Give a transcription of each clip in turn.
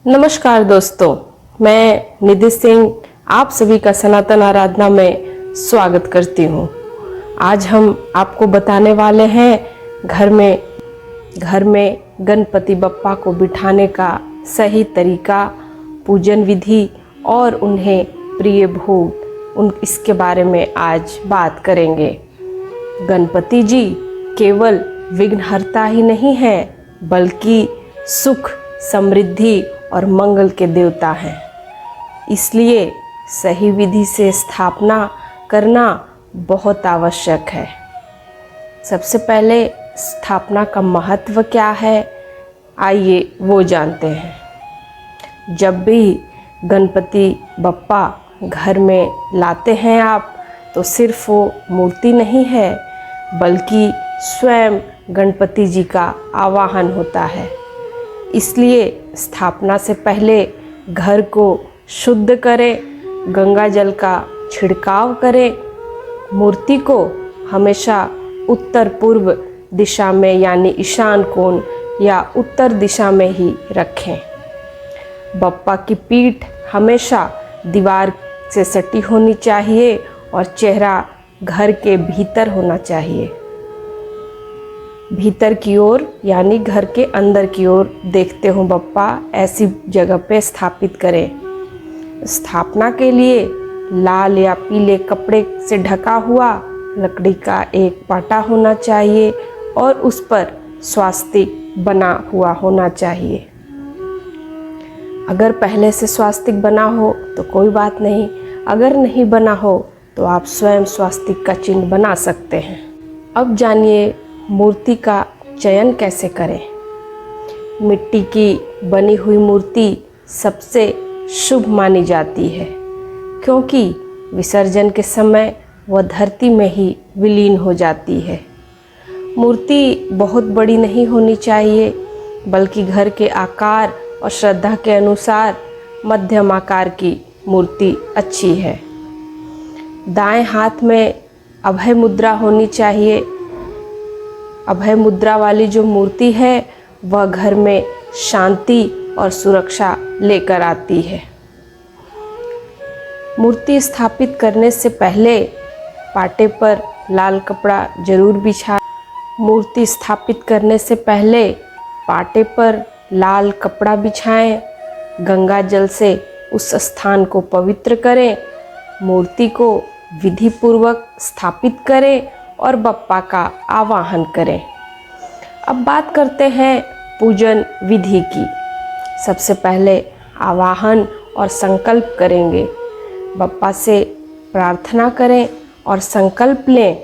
नमस्कार दोस्तों, मैं निधि सिंह आप सभी का सनातन आराधना में स्वागत करती हूँ। आज हम आपको बताने वाले हैं घर में गणपति बप्पा को बिठाने का सही तरीका, पूजन विधि और उन्हें प्रिय भोग इसके बारे में आज बात करेंगे। गणपति जी केवल विघ्नहर्ता ही नहीं है बल्कि सुख, समृद्धि और मंगल के देवता हैं। इसलिए सही विधि से स्थापना करना बहुत आवश्यक है। सबसे पहले स्थापना का महत्व क्या है, आइए वो जानते हैं। जब भी गणपति बप्पा घर में लाते हैं आप, तो सिर्फ वो मूर्ति नहीं है बल्कि स्वयं गणपति जी का आवाहन होता है। इसलिए स्थापना से पहले घर को शुद्ध करें, गंगा जल का छिड़काव करें, मूर्ति को हमेशा उत्तर पूर्व दिशा में यानी ईशान कोण या उत्तर दिशा में ही रखें। बप्पा की पीठ हमेशा दीवार से सटी होनी चाहिए और चेहरा घर के भीतर होना चाहिए। भीतर की ओर यानी घर के अंदर की ओर देखते हो बप्पा ऐसी जगह पे स्थापित करें। स्थापना के लिए लाल या पीले कपड़े से ढका हुआ लकड़ी का एक पाटा होना चाहिए और उस पर स्वास्तिक बना हुआ होना चाहिए। अगर पहले से स्वास्तिक बना हो तो कोई बात नहीं, अगर नहीं बना हो तो आप स्वयं स्वास्तिक का चिन्ह बना सकते हैं। अब जानिए मूर्ति का चयन कैसे करें। मिट्टी की बनी हुई मूर्ति सबसे शुभ मानी जाती है, क्योंकि विसर्जन के समय वह धरती में ही विलीन हो जाती है। मूर्ति बहुत बड़ी नहीं होनी चाहिए बल्कि घर के आकार और श्रद्धा के अनुसार मध्यम आकार की मूर्ति अच्छी है। दाएं हाथ में अभय मुद्रा होनी चाहिए। अभय मुद्रा वाली जो मूर्ति है वह घर में शांति और सुरक्षा लेकर आती है। मूर्ति स्थापित करने से पहले पाटे पर लाल कपड़ा जरूर बिछाएं। मूर्ति स्थापित करने से पहले पाटे पर लाल कपड़ा बिछाएं। गंगा जल से उस स्थान को पवित्र करें। मूर्ति को विधि पूर्वक स्थापित करें और बप्पा का आवाहन करें। अब बात करते हैं पूजन विधि की। सबसे पहले आवाहन और संकल्प करेंगे। बप्पा से प्रार्थना करें और संकल्प लें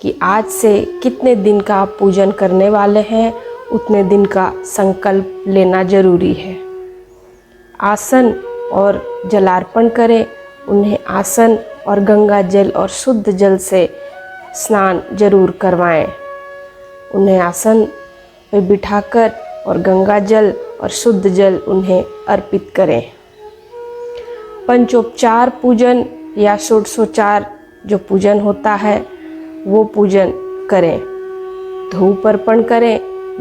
कि आज से कितने दिन का आप पूजन करने वाले हैं, उतने दिन का संकल्प लेना जरूरी है। आसन और जलार्पण करें। उन्हें आसन और गंगा जल और शुद्ध जल से स्नान जरूर करवाएं। उन्हें आसन पे बिठाकर और गंगा जल और शुद्ध जल उन्हें अर्पित करें। पंचोपचार पूजन या षोडशोपचार जो पूजन होता है वो पूजन करें। धूप अर्पण करें,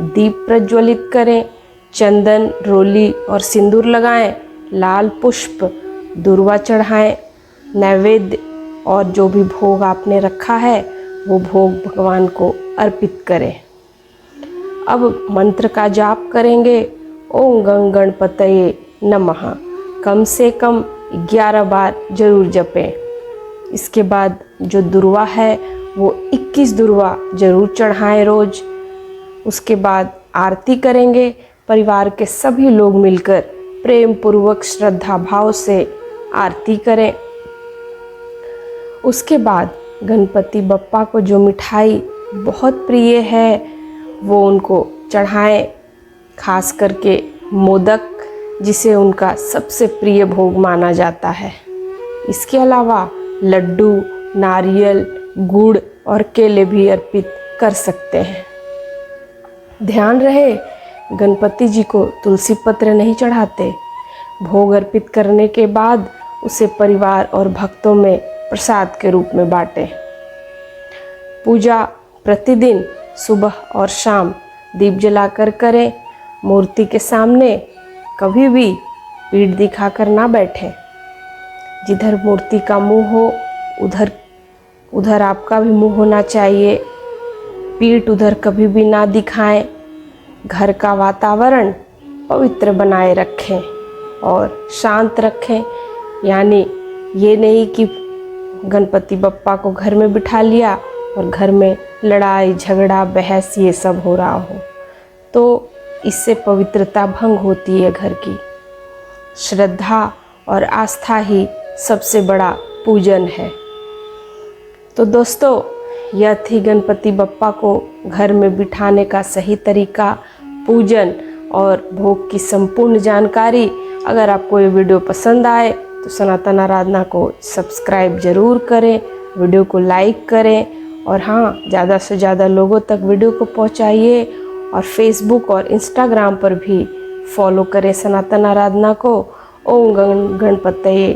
दीप प्रज्वलित करें, चंदन, रोली और सिंदूर लगाएं, लाल पुष्प, दुर्वा चढ़ाएं, नैवेद्य और जो भी भोग आपने रखा है वो भोग भगवान को अर्पित करें। अब मंत्र का जाप करेंगे। ओम गं गणपतये नमः कम से कम 11 बार जरूर जपें। इसके बाद जो दुर्वा है वो 21 दुर्वा जरूर चढ़ाएं रोज। उसके बाद आरती करेंगे। परिवार के सभी लोग मिलकर प्रेम पूर्वक श्रद्धा भाव से आरती करें। उसके बाद गणपति बप्पा को जो मिठाई बहुत प्रिय है वो उनको चढ़ाएं, खास करके मोदक जिसे उनका सबसे प्रिय भोग माना जाता है। इसके अलावा लड्डू, नारियल, गुड़ और केले भी अर्पित कर सकते हैं। ध्यान रहे गणपति जी को तुलसी पत्र नहीं चढ़ाते। भोग अर्पित करने के बाद उसे परिवार और भक्तों में प्रसाद के रूप में बांटें। पूजा प्रतिदिन सुबह और शाम दीप जलाकर करें। मूर्ति के सामने कभी भी पीठ दिखाकर ना बैठें। जिधर मूर्ति का मुंह हो उधर आपका भी मुंह होना चाहिए। पीठ उधर कभी भी ना दिखाएं। घर का वातावरण पवित्र बनाए रखें और शांत रखें। यानी ये नहीं कि गणपति बप्पा को घर में बिठा लिया और घर में लड़ाई झगड़ा बहस ये सब हो रहा हो, तो इससे पवित्रता भंग होती है घर की। श्रद्धा और आस्था ही सबसे बड़ा पूजन है। तो दोस्तों, यह थी गणपति बप्पा को घर में बिठाने का सही तरीका, पूजन और भोग की संपूर्ण जानकारी। अगर आपको ये वीडियो पसंद आए तो सनातन आराधना को सब्सक्राइब ज़रूर करें, वीडियो को लाइक करें और हाँ, ज़्यादा से ज़्यादा लोगों तक वीडियो को पहुँचाइए। और फेसबुक और इंस्टाग्राम पर भी फॉलो करें सनातन आराधना को। ओम गण गणपतये